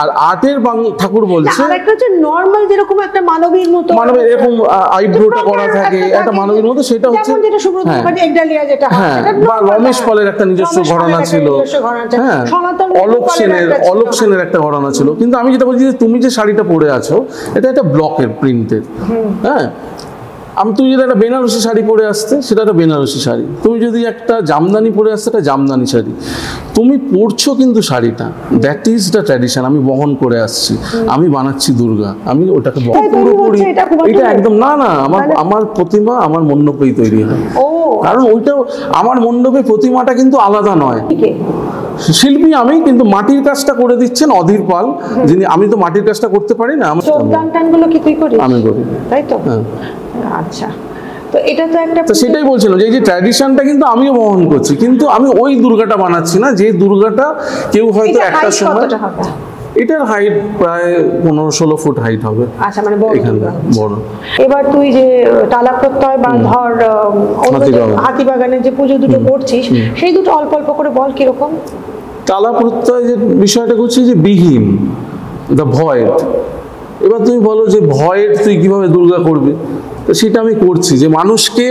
আর আর্টের ঠাকুর বলছে আরেকটা হচ্ছে নর্মাল, যেরকম একটা মানবীর মতো, মানবীর এরকম আইব্রোটা করা থাকে, একটা মানবীর মতো, সেটা হচ্ছে যেটা সুব্রত মুখার্জি একডালিয়া যেটা হয়, বা রমেশ পালের একটা নিজস্ব ঘরানা ছিল, হ্যাঁ, অলোক সেনের একটা ঘরানা ছিল। কিন্তু আমি যেটা বলছি যে তুমি যে শাড়িটা পরে আছো এটা একটা ব্লকের প্রিন্টের, হ্যাঁ। তুমি যদি একটা বেনারসি শাড়ি পরে আসতে, সেটা একটা বেনারসি শাড়ি। তুমি যদি একটা জামদানি পরে আসতে, একটা জামদানি শাড়ি। তুমি পরছো কিন্তু শাড়িটা, দ্যাট ইজ দ্য ট্র্যাডিশন। আমি বহন করে আসছি, আমি বানাচ্ছি দুর্গা, আমি ওটাকে পুরোপুরি, এটা একদম না, না, আমার প্রতিমা আমার মণ্ডপেই তৈরি হয়। কারণ ওইটা আমার মণ্ডপে প্রতিমাটা কিন্তু আলাদা নয়। শিল্পী আমি, কিন্তু মাটির কাজটা করে দিচ্ছেন অধীর পাল, যিনি, আমি তো মাটির কাজটা করতে পারি না। আমি করি, তাই তো? আচ্ছা, তো এটা তো একটা, তো সেটাই বলছিলাম যে এই যে ট্র্যাডিশনটা কিন্তু আমিও বহন করছি, কিন্তু আমি ওই দুর্গাটা বানাচ্ছি না যে দুর্গাটা কেউ হয়তো একটা সময়, এটার হাইট প্রায় 15-16 ফুট হাইট হবে। আচ্ছা, মানে বড়, এখানে বড়। এবার তুই যে টালা প্রত্যয় বা ধর হাতিবাগানের যে পুজো দুটো করছিস, সেই দুটো অল্প অল্প করে বল কিরকম। টালা প্রত্যয় যে বিষয়টা করছি যে বিহীন, দ্য ভয়েড। এবার তুমি বলো যে ভয়েড তুই কিভাবে দুর্গা করবি, তো সেটা আমি করছি যে মানুষকে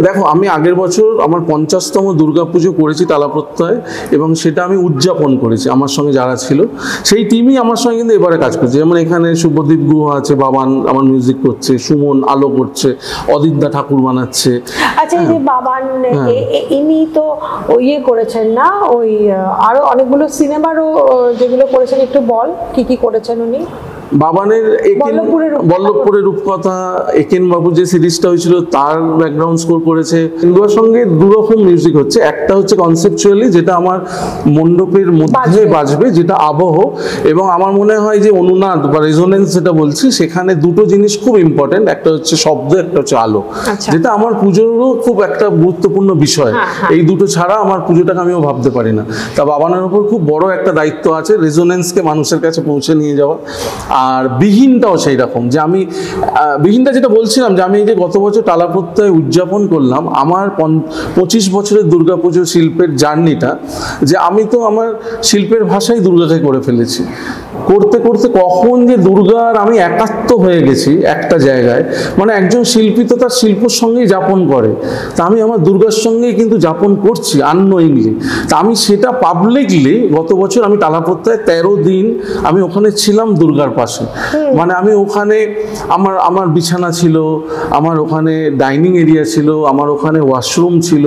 দেখো আমি আগের বছর আমার 50তম দুর্গাপুজো করেছি টালা প্রত্যয়, এবং সেটা আমি উদযাপন করেছি। আমার সঙ্গে যারা ছিল সেই টিমই আমার সঙ্গে কিন্তু এবারে কাজ করছে। যেমন এখানে শুভদীপ গুহ আছে, বাবান আমার মিউজিক করছে, সুমন আলো করছে, অদিতদা ঠাকুর বানাচ্ছে। আচ্ছা, এই যে বাবান ইনি তো ইয়ে করেছেন না, ওই আরো অনেকগুলো সিনেমারও যেগুলো করেছেন, একটু বল কি কি করেছেন উনি। বাবানের বল্লভপুরের রূপকথা, একেন বাবু যে সিরিজটা হয়েছিল তার ব্যাকগ্রাউন্ড স্কোর করেছে। হিন্দুর সঙ্গে দুরকম মিউজিক হচ্ছে, একটা হচ্ছে কনসেপচুয়ালি যেটা আমার মণ্ডপের মধ্যে বাজবে, যেটা আবহ, এবং আমার মনে হয় যে অনুনাদ বা রেজোনেন্স যেটা বলছি, সেখানে দুটো জিনিস খুব ইম্পর্টেন্ট, একটা হচ্ছে শব্দ, একটা হচ্ছে আলো, যেটা আমার পুজোরও খুব একটা গুরুত্বপূর্ণ বিষয়। এই দুটো ছাড়া আমার পুজোটাকে আমিও ভাবতে পারি না। তা বাবানের উপর খুব বড় একটা দায়িত্ব আছে, রেজোনেন্সকে মানুষের কাছে পৌঁছে নিয়ে যাওয়া। আর বিহীনটাও সেই রকম, যে আমি বিহীনটা যেটা বলছিলাম যে আমি এই যে গত বছর টালা প্রত্যয় উদযাপন করলাম, আমার 25 বছরের দুর্গাপুজো শিল্পের জার্নিটা, যে আমি তো আমার শিল্পের ভাষায় দুর্গাকে করে ফেলেছি। করতে করতে কখন যে দুর্গার আমি একাত্ম হয়ে গেছি একটা জায়গায়, মানে একজন শিল্পী তো তার শিল্পর সঙ্গেই যাপন করে, তা আমি আমার দুর্গার সঙ্গেই কিন্তু যাপন করছি আননোয়িংলি। তা আমি সেটা পাবলিকলি গত বছর আমি টালা প্রত্যয় 13 দিন আমি ওখানে ছিলাম দুর্গার পাশে। মানে আমি ওখানে আমার বিছানা ছিল, আমার ওখানে ডাইনিং এরিয়া ছিল, আমার ওখানে ওয়াশরুম ছিল,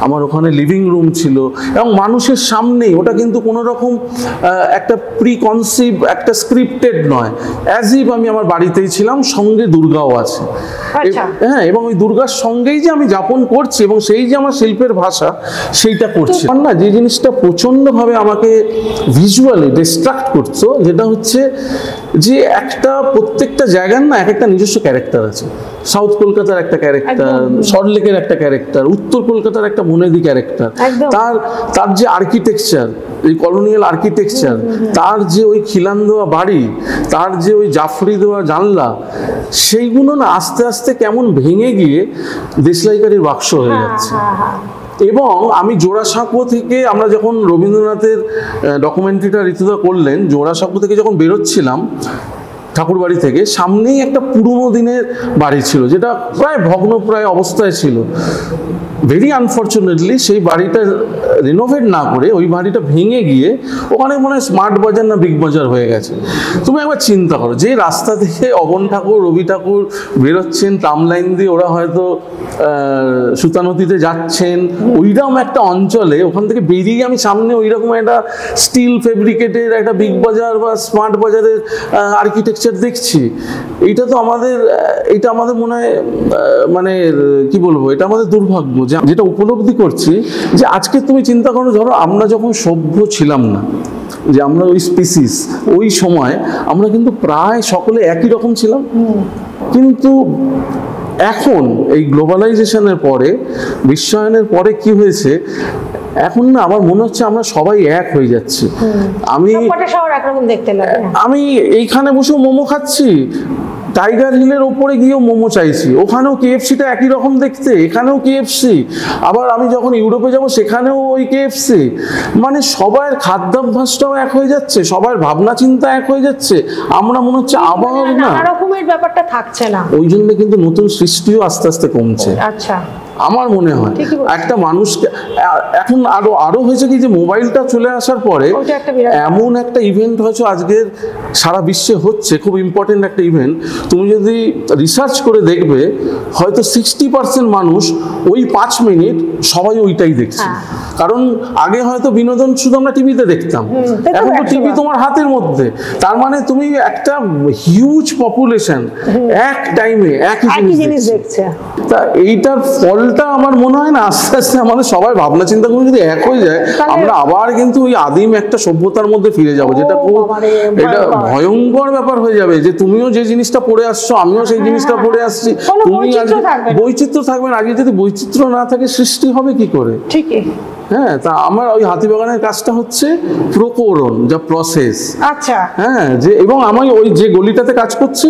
আমার ওখানে লিভিং রুম ছিল, এবং মানুষের সামনেই, ওটা কিন্তু কোনো রকম একটা প্রি কনসিভ একটা স্ক্রিপ্টেড নয়, অ্যাজ ইফ আমি আমার বাড়িতেই ছিলাম, সঙ্গে দুর্গাও আছে। হ্যাঁ, এবং ওই দুর্গার সঙ্গেই যে আমি যাপন করছি এবং সেই যে আমার শিল্পের ভাষা সেইটা করছি না। যে জিনিসটা প্রচণ্ডভাবে আমাকে ভিজুয়ালি ডিস্ট্রাক্ট করতো, যেটা হচ্ছে যে একটা প্রত্যেকটা জায়গার না এক একটা নিজস্ব ক্যারেক্টার আছে। সাউথ কলকাতার একটা ক্যারেক্টার, সল্টলেকের একটা ক্যারেক্টার, উত্তর কলকাতার একটা বনেদি ক্যারেক্টার, তার যে আর্কিটেকচার, এই কলোনিয়াল আর্কিটেকচার, তার যে ওই খিলান দেওয়া বাড়ি, তার যে ওই জাফরি দেওয়া জানলা, সেইগুলো না আস্তে আস্তে কেমন ভেঙে গিয়ে দেশলাইকারির বাক্স হয়ে যাচ্ছে। এবং আমি জোড়াসাঁকো থেকে, আমরা যখন রবীন্দ্রনাথের ডকুমেন্টারিটা ঋতুদা করলেন, জোড়াসাঁকো থেকে যখন বেরোচ্ছিলাম ঠাকুরবাড়ি থেকে, সামনেই একটা পুরনো দিনের বাড়ি ছিল যেটা প্রায় ভগ্নপ্রায় অবস্থায় ছিল। ভেরি আনফর্চুনেটলি সেই বাড়িটা রিনোভেট না করে ওই বাড়িটা ভেঙে গিয়ে ওখানে মনে হয় স্মার্ট বাজার না বিগ বাজার হয়ে গেছে। তুমি একবার চিন্তা করো, যে রাস্তা থেকে অবন ঠাকুর, রবি ঠাকুর বেরোচ্ছেন ট্রাম লাইন দিয়ে, ওরা হয়তো সুতানদীতে যাচ্ছেন, ওইরকম একটা অঞ্চলে, ওখান থেকে বেরিয়ে আমি সামনে ওইরকম একটা স্টিল ফেব্রিকেটের একটা বিগ বাজার বা স্মার্ট বাজারের আর্কিটেকচার দেখছি। এইটা তো আমাদের, এটা আমাদের মনে হয় মানে কি বলবো, এটা আমাদের দুর্ভাগ্য। যেটা উপলব্ধি করছি যে আজকে তুমি চিন্তা করো, ধরো আমরা যখন সভ্য ছিলাম না, যে আমরা ওই স্পিসিস, ওই সময় আমরা কিন্তু প্রায় সকলে একই রকম ছিলাম। কিন্তু এখন এই গ্লোবালাইজেশনের পরে, বিশ্বায়নের পরে কি হয়েছে, এখন না আমার মনে হচ্ছে আমরা সবাই এক হয়ে যাচ্ছি। আমি এইখানে বসে মোমো খাচ্ছি, টাইগার হিলের ওপরে গিয়েও মোমো চাইছি, ওখানেও কেএফসিটা একই রকম দেখতে, এখানেও কেএফসি। আবার আমি যখন ইউরোপে যাব সেখানেও ওই কেএফসি। মানে সবার খাদ্যাভ্যাসটাও এক হয়ে যাচ্ছে, সবার ভাবনা চিন্তা এক হয়ে যাচ্ছে। আমরা মনে হচ্ছে আবার না রকমের ব্যাপারটা থাকছে না, ওই জন্য কিন্তু নতুন সৃষ্টিও আস্তে আস্তে কমছে। আচ্ছা, আমার মনে হয় একটা মানুষকে এখন আরো হয়েছে কি, যে মোবাইলটা চলে আসার পরে এমন একটা ইভেন্ট হয়তো আজকের সারা বিশ্বে হচ্ছে, খুব ইম্পর্টেন্ট একটা ইভেন্ট। তুমি যদি রিসার্চ করে দেখবে, হয়তো 60% মানুষ ওই 5 মিনিট সবাই ওইটাই দেখছে। কারণ আগে হয়তো বিনোদন শুধু আমরা টিভিতে দেখতাম, এখন তো টিভি তোমার হাতের মধ্যে। তার মানে তুমি একটা হিউজ পপুলেশন এক টাইমে একই জিনিস দেখছে। তা এইটার ফলটা আমার মনে হয় না আস্তে আস্তে আমাদের সবাই ভাবনা চিন্তা করে যদি এক হয়ে যায়, আমরা আবার কিন্তু ওই আদিম একটা সভ্যতার মধ্যে ফিরে যাবো, যেটা খুব এটা ভয়ঙ্কর ব্যাপার হয়ে যাবে। যে তুমিও যে জিনিসটা পড়ে আসছো, আমিও সেই জিনিসটা পড়ে আসছি, তুমি বৈচিত্র্য থাকবে না। আগে যদি বৈচিত্র্য না থাকে, সৃষ্টি হবে কি করে? ঠিকই। হ্যাঁ, তা আমার ওই হাতিবাগানের কাজটা হচ্ছে প্রকরণ, যা প্রসেস। আচ্ছা, হ্যাঁ, যে এবং আমি ওই যে গলিটাতে কাজ করছি,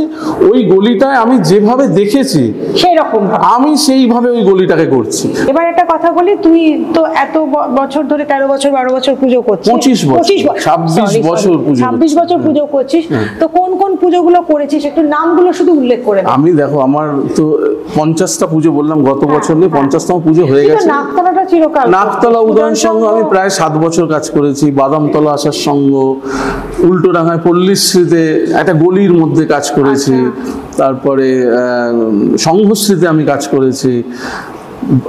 ওই গলিটায় আমি যেভাবে দেখেছি সেই রকম আমি সেইভাবে ওই গলিটাকে করছি। এবার একটা কথা বলি, তুই তো এত বছর ধরে 13 বছর 12 বছর পুজো করছিস, 25 26 বছর পুজো, 26 বছর পুজো করছিস, তো কোন কোন পুজোগুলো করেছিস একটু নামগুলো শুধু উল্লেখ করে। আমি দেখো, আমার তো 50টা পুজো বললাম গত বছর নিয়ে, 50তম পুজো হয়ে গেছে। নাকতলাটা চিরকাল, নাকতলা উদয়ন সংঘ আমি প্রায় 7 বছর কাজ করেছি। বাদামতলা আসার সংঘ, উল্টোডাঙ্গায় পল্লীশ্রীতে একটা গলির মধ্যে কাজ করেছি। তারপরে সংঘশ্রীতে আমি কাজ করেছি,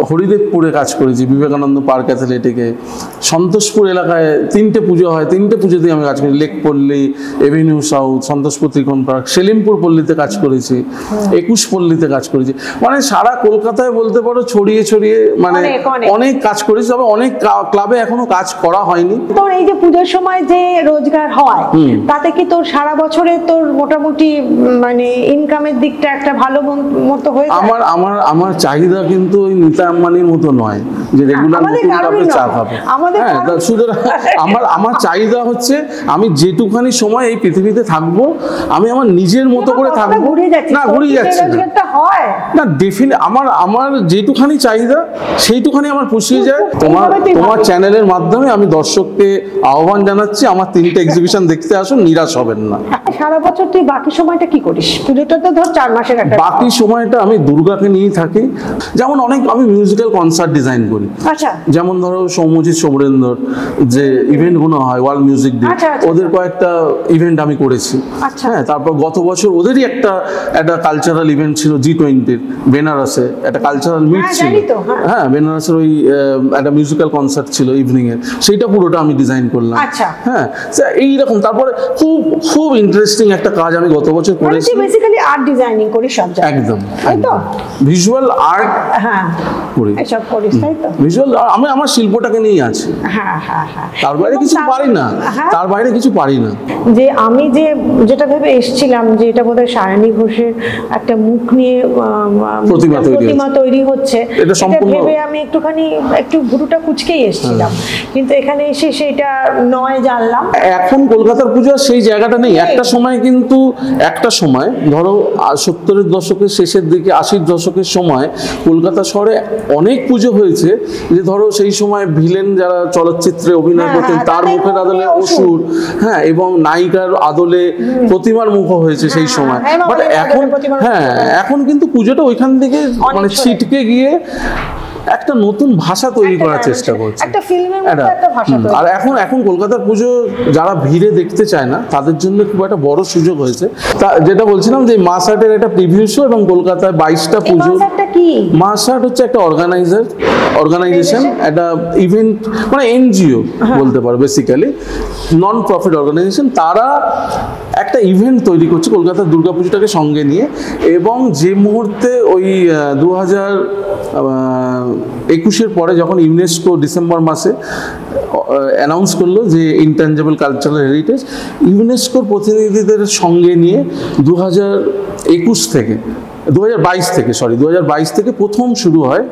হরিদেবপুরে কাজ করেছি, বিবেকানন্দ পার্ক অ্যাথলেটিকে। সন্তোষপুর এলাকায় 3টে পুজো হয়, 3টে পুজোতে আমি কাজ করি। লেকপল্লী, এভিনিউ সাউথ, সন্তোষপুর ত্রিকোণ পার্ক, সেলিমপুর পল্লীতে কাজ করেছি, 21 পল্লীতে কাজ করেছি। মানে সারা কলকাতায় বলতে পারো ছড়িয়ে ছড়িয়ে মানে অনেক কাজ করেছি। তবে অনেক ক্লাবে এখনো কাজ করা হয়নি। তোর এই যে পুজোর সময় যে রোজগার হয়, তাতে কি তোর সারা বছরে তোর মোটামুটি মানে ইনকামের দিকটা একটা ভালো মতো হয়ে যায়? আমার চাহিদা কিন্তু ওই নীতা আম্বানির মতো নয় যে রেগুলার চা খাবো। হ্যাঁ, সুতরাং আমার চাহিদা হচ্ছে আমি যেটুখানি সময় এই পৃথিবীতে থাকবো, আমি আমার নিজের মতো করে থাকবো। না, ঘুরিয়ে যাচ্ছে না, ডেফিনেট আমার যেটুখানি চাহিদা সেইটুখানি আমার পুষিয়ে যায়। তোমার চ্যানেলের মাধ্যমে আমি দর্শককে আহ্বান জানাচ্ছি, আমার 3টে এক্সিবিশন দেখতে আসুন, নিরাশ হবেন না। সারা বছর তুই বাকি সময়টা কি করিস? পুজোটা তো ধর 4 মাসের একটা, বাকি সময়টা আমি দুর্গাকে নিয়েই থাকি। যেমন আমি মিউজিক্যাল কনসার্ট ডিজাইন করি। আচ্ছা, যেমন ধরো সৌম্যজিৎ সোমরেন্দর যে ইভেন্টগুলো হয় ওয়ার্ল্ড মিউজিক ডে, আচ্ছা, আচ্ছা, ওদের কয়েকটা ইভেন্ট আমি করেছি। আচ্ছা। হ্যাঁ, তারপর গত বছর ওদেরই একটা কালচারাল ইভেন্ট ছিল G20 বেনারসে, একটা কালচারাল মিট হ্যাঁ, ছিল। জানি তো, হ্যাঁ। হ্যাঁ, বেনারসের ওই একটা মিউজিক্যাল কনসার্ট ছিল ইভিনিং এর, সেইটা পুরোটা আমি ডিজাইন করলাম। আচ্ছা। হ্যাঁ, এইরকম। তারপরে খুব খুব ইন্টারেস্টিং একটা কাজ আমি গত বছর মানে করেছি। তুই বেসিক্যালি আর্ট ডিজাইনিং করিস সব জায়গায়। একদম, তাই তো? ভিজুয়াল আর্ট হ্যাঁ, করি, এসব করিস তাই তো? ভিজুয়াল আমি আমার শিল্পটাকে নিয়ে আছি, হ্যাঁ হ্যাঁ হ্যাঁ। তার বাইরে এবং কিছু পারি না, হ্যাঁ, তার বাইরে কিছু পারি না। যে আমি যেটা ভেবে এসেছিলাম যে এটা বোধহয় সায়নী ঘোষের একটা মুখ নিয়ে প্রতিমা তৈরি হচ্ছে, এটা সম্পূর্ণ ভেবে আমি একটু ভুরুটা কুচকেই এসেছিলাম, কিন্তু এখানে এসে সেটা নয় জানলাম। এখন কলকাতার পুজো সেই জায়গাটা নেই। একটা সময় ধরো 70-এর দশকের শেষের দিকে, 80-র দশকের সময় কলকাতা শহরে অনেক পুজো হয়েছে, যে ধরো সেই সময় ভিলেন যারা চলচ্চিত্রে অভিনয় করতেন তার মুখের আদলে অসুর, হ্যাঁ, এবং নায়িকার আদলে প্রতিমার মুখ হয়েছে সেই সময়। বাট এখন কিন্তু পুজোটা ওইখান থেকে মানে ছিটকে গিয়ে একটা নতুন ভাষা তৈরি করার চেষ্টা করছে, একটা ফিল্মের মতো একটা ভাষা তৈরি। আর এখন কলকাতার পুজো যারা ভিড়ে দেখতে চায় না তাদের জন্য খুব একটা বড় সুযোগ হয়েছে। তা যেটা বলছিলাম যে মাস আর্টের একটা প্রিভিউ শো, এবং কলকাতায় 22টা পুজো। মাস আর্ট হচ্ছে একটা অর্গানাইজেশন, একটা ইভেন্ট, মানে এনজিও বলতে পারো, বেসিক্যালি নন প্রফিট অর্গানাইজেশন। তারা একটা ইভেন্ট তৈরি করছে কলকাতার দুর্গাপুজোটাকে সঙ্গে নিয়ে, এবং যে মুহূর্তে ওই 2021-এর পরে যখন ইউনেস্কো ডিসেম্বর মাসে অ্যানাউন্স করলো যে ইনট্যাঞ্জেবল কালচারাল হেরিটেজ, ইউনেস্কোর প্রতিনিধিদের সঙ্গে নিয়ে 2022 থেকে প্রথম শুরু হয়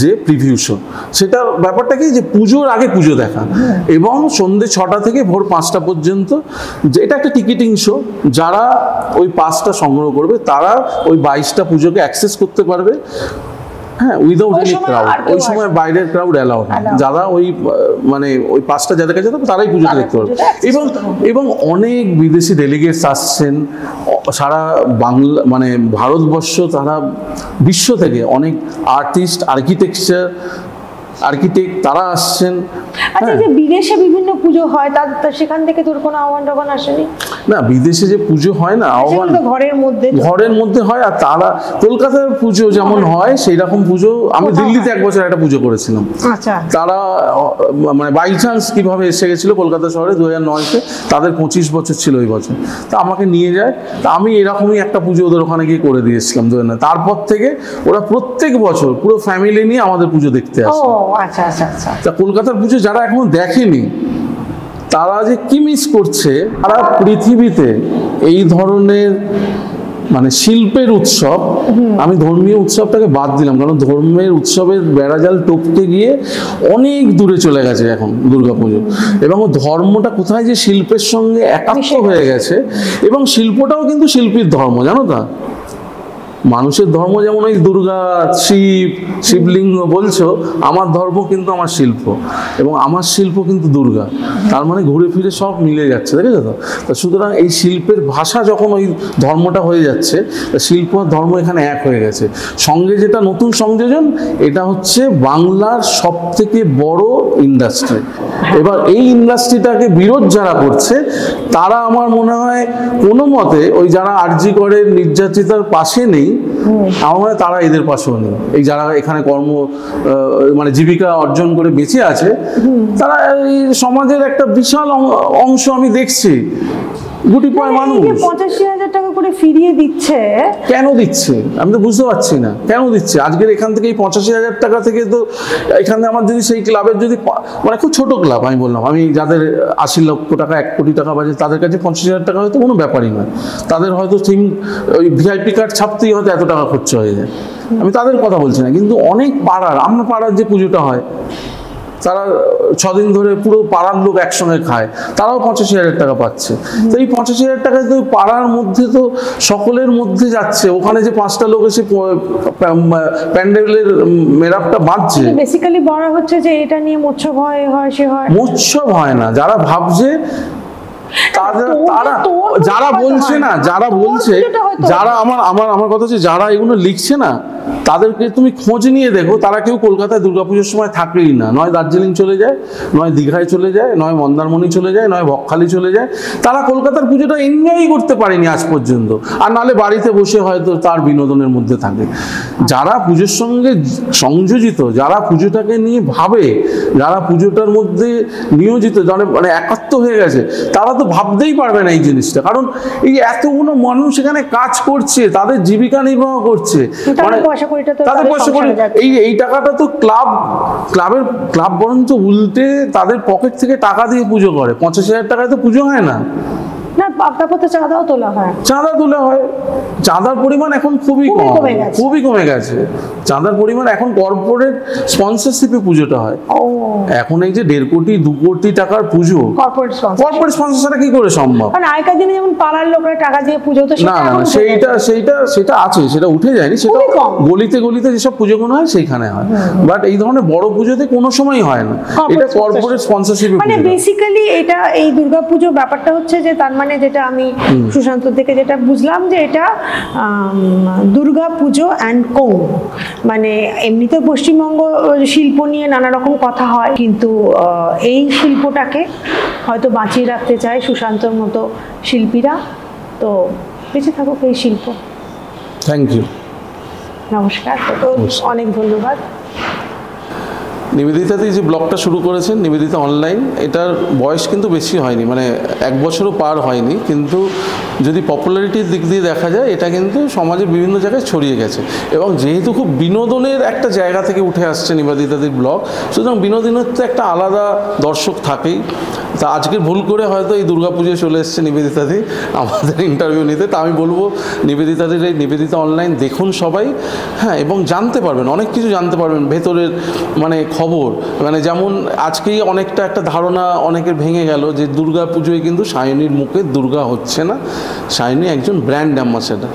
যে প্রিভিউ শো। সেটা ব্যাপারটা কি, যে পুজোর আগে পুজো দেখা, এবং সন্ধ্যে 6টা থেকে ভোর 5টা পর্যন্ত, যে এটা একটা টিকিটিং শো। যারা ওই পাসটা সংগ্রহ করবে তারা ওই 22টা পুজোকে অ্যাক্সেস করতে পারবে, হ্যাঁ, উইদাউট এনি ক্রাউড। ওই সময় বাইরের ক্রাউড অ্যালাউ না, যারা ওই মানে ওই পাঁচটা যাদের কাছে থাকবে তারাই পুজোটা দেখতে পারবে। এবং অনেক বিদেশি ডেলিগেটস আসছেন সারা বাংলা, মানে ভারতবর্ষ, তারা বিশ্ব থেকে অনেক আর্টিস্ট, আর্কিটেক্ট তারা আসছেন। আচ্ছা, যে বিদেশে বিভিন্ন পুজো হয়, তার সেখান থেকে তোর কোনো আহ্বান আসেনি? না, বিদেশে যে পুজো হয় না, আহ্বান ঘরের মধ্যে হয়। আর তারা কলকাতার পুজো যেমন হয় সেই রকম পুজো আমি দিল্লিতে এক বছর একটা পুজো করেছিলাম। আচ্ছা, তারা মানে বাই চান্স কিভাবে এসে গেছিল কলকাতা শহরে 2009-তে, তাদের 25 বছর ছিল ওই বছর। তা আমাকে নিয়ে যায়, তা আমি এরকমই একটা পুজো ওদের ওখানে গিয়ে করে দিয়েছিলাম 2009। তারপর থেকে ওরা প্রত্যেক বছর পুরো ফ্যামিলি নিয়ে আমাদের পুজো দেখতে আসে। আচ্ছা আচ্ছা আচ্ছা। তা কলকাতার পুজো যারা এখনো দেখেনি তারা যে কি মিস করছে। সারা পৃথিবীতে এই ধরনের মানে শিল্পের উৎসব, আমি ধর্মীয় উৎসবটাকে বাদ দিলাম, কারণ ধর্মের উৎসবের বেড়াজাল টপকে গিয়ে অনেক দূরে চলে গেছে এখন দুর্গাপুজো, এবং ধর্মটা কোথায় যে শিল্পের সঙ্গে একাত্ম হয়ে গেছে। এবং শিল্পটাও কিন্তু শিল্পীর ধর্ম, জানো তা? মানুষের ধর্ম যেমন ওই দুর্গা, শিবলিঙ্গ বলছো, আমার ধর্ম কিন্তু আমার শিল্প, এবং আমার শিল্প কিন্তু দুর্গা। তার মানে ঘুরে ফিরে সব মিলে যাচ্ছে, দেখেছো তো? সুতরাং এই শিল্পের ভাষা যখন ওই ধর্মটা হয়ে যাচ্ছে, শিল্প আর ধর্ম এখানে এক হয়ে গেছে। সঙ্গে যেটা নতুন সংযোজন, এটা হচ্ছে বাংলার সব থেকে বড় ইন্ডাস্ট্রি। এবার এই ইন্ডাস্ট্রিটাকে বিরোধ যারা করছে, তারা আমার মনে হয় কোনো মতে ওই যারা আরজি করে নির্যাতিতার পাশে নেই, আমার মনে হয় তারা এদের পাশেও নেই। এই যারা এখানে মানে জীবিকা অর্জন করে বেঁচে আছে, তারা এই সমাজের একটা বিশাল অংশ আমি দেখছি। গুটি পায় মানুষ 85,000 টাকা করে ফিরিয়ে দিচ্ছে, কেন দিচ্ছে আমি তো বুঝতে পারছি না, কেন দিচ্ছে? আজকের এখান থেকে এই 85,000 টাকা থেকে তো এখানে আমার যদি সেই ক্লাবের যদি মানে খুব ছোট ক্লাব, আমি বললাম, আমি যাদের 80 লক্ষ টাকা 1 কোটি টাকা বাজে, তাদের কাছে 85,000 টাকা হয়তো কোনো ব্যাপারই নয়। তাদের হয়তো ওই ভিআইপি কার্ড ছাপতেই হয়তো এত টাকা খরচ হয়ে যায়, আমি তাদের কথা বলছি না। কিন্তু অনেক আমার পাড়ার যে পুজোটা হয়, তারা 6 দিন ধরে পুরো পাড়ার লোক একসঙ্গে খায়, তারাও 85,000 টাকা পাচ্ছে। তো এই 85,000 টাকা তো পাড়ার মধ্যে তো সকলের মধ্যে যাচ্ছে। ওখানে যে 5টা লোক এসে প্যান্ডেলের মেরাপটা বাঁধছে, বেসিক্যালি বলা হচ্ছে যে এটা নিয়ে মোৎসব হয়, সে হয়। মোৎসব হয় না, যারা ভাবছে যারা বলছে না, যারা বলছে, যারা আমার কথা হচ্ছে, যারা এগুলো লিখছে না, তাদেরকে তুমি খোঁজ নিয়ে দেখো, তারা কেউ কলকাতায় দুর্গাপুজোর সময় থাকেই না, নয় দার্জিলিং চলে যায়, নয় দীঘায় চলে যায়, নয় মন্দারমণি চলে যায়, নয় বকখালি চলে যায়। তারা কলকাতার পুজোটা এনজয়ই করতে পারেনি আজ পর্যন্ত, আর নাহলে বাড়িতে বসে হয়তো তার বিনোদনের মধ্যে থাকে। যারা পুজোর সঙ্গে সংযোজিত, যারা পুজোটাকে নিয়ে ভাবে, যারা পুজোটার মধ্যে নিয়োজিত, যারা মানে একাত্ম হয়ে গেছে, তারা তো ভাবতেই পারবে না এই জিনিসটা। কারণ এই এতগুলো মানুষ এখানে কাজ করছে, তাদের জীবিকা নির্বাহ করছে, মানে তাদের পয়সা করে এই টাকাটা তো ক্লাব বরঞ্চ উল্টে তাদের পকেট থেকে টাকা দিয়ে পুজো করে। 50,000 টাকায় তো পুজো হয় না। না, আপনার পথে চাঁদাও তোলা হয়, চাঁদার পরিমাণ এখন খুবই কমে গেছে। চাঁদার পরিমাণ এখন কর্পোরেট স্পন্সরশিপে পুজোটা হয়। এখন এই যে 1.5 কোটি 2 কোটি টাকার পুজো কর্পোরেট স্পন্সরশিপে কি করে সম্ভব? কারণ আগেকার দিনে যেমন পাড়ার লোকরা টাকা দিয়ে পুজো হতো, না সেটা আছে, সেটা উঠে যায়নি, সেটা গলিতে যেসব পুজোগুলো হয় সেইখানে হয়। বাট এই ধরনের বড় পুজোতে কোনো সময় হয় না, এটা কর্পোরেট স্পন্সরশিপে। মানে বেসিক্যালি এটা এই দুর্গাপুজো ব্যাপারটা হচ্ছে যে, তার মানে যেটা আমি সুশান্ত থেকে যেটা বুঝলাম, যে এটা দুর্গাপুজো অ্যান্ড কো, মানে এমনিতে পশ্চিমবঙ্গ শিল্প নিয়ে নানা রকম কথা হয়, কিন্তু এই শিল্পটাকে হয়তো বাঁচিয়ে রাখতে চায় সুশান্তর মতো শিল্পীরা। তো বেঁচে থাকুক এই শিল্প। থ্যাংক ইউ, নমস্কার, অনেক ধন্যবাদ। নিবেদিতাদি যে ব্লগটা শুরু করেছেন, নিবেদিতা অনলাইন, এটার বয়স কিন্তু বেশি হয়নি, মানে 1 বছরও পার হয়নি, কিন্তু যদি পপুলারিটির দিক দিয়ে দেখা যায়, এটা কিন্তু সমাজের বিভিন্ন জায়গায় ছড়িয়ে গেছে। এবং যেহেতু খুব বিনোদনের একটা জায়গা থেকে উঠে আসছে নিবেদিতাদির ব্লগ, সুতরাং বিনোদনের তো একটা আলাদা দর্শক থাকেই। তা আজকে ভুল করে হয়তো এই দুর্গাপুজোয় চলে এসছে নিবেদিতাদি আমাদের ইন্টারভিউ নিতে। তা আমি বলবো নিবেদিতাদির এই নিবেদিতা অনলাইন দেখুন সবাই, হ্যাঁ, এবং জানতে পারবেন, অনেক কিছু জানতে পারবেন ভেতরের মানে খবর। মানে যেমন আজকেই অনেকটা একটা ধারণা অনেকের ভেঙে গেল যে দুর্গা পুজোয় কিন্তু সায়নীর মুখে দুর্গা হচ্ছে না, সায়নী একজন ব্র্যান্ড অ্যাম্বাসেডার।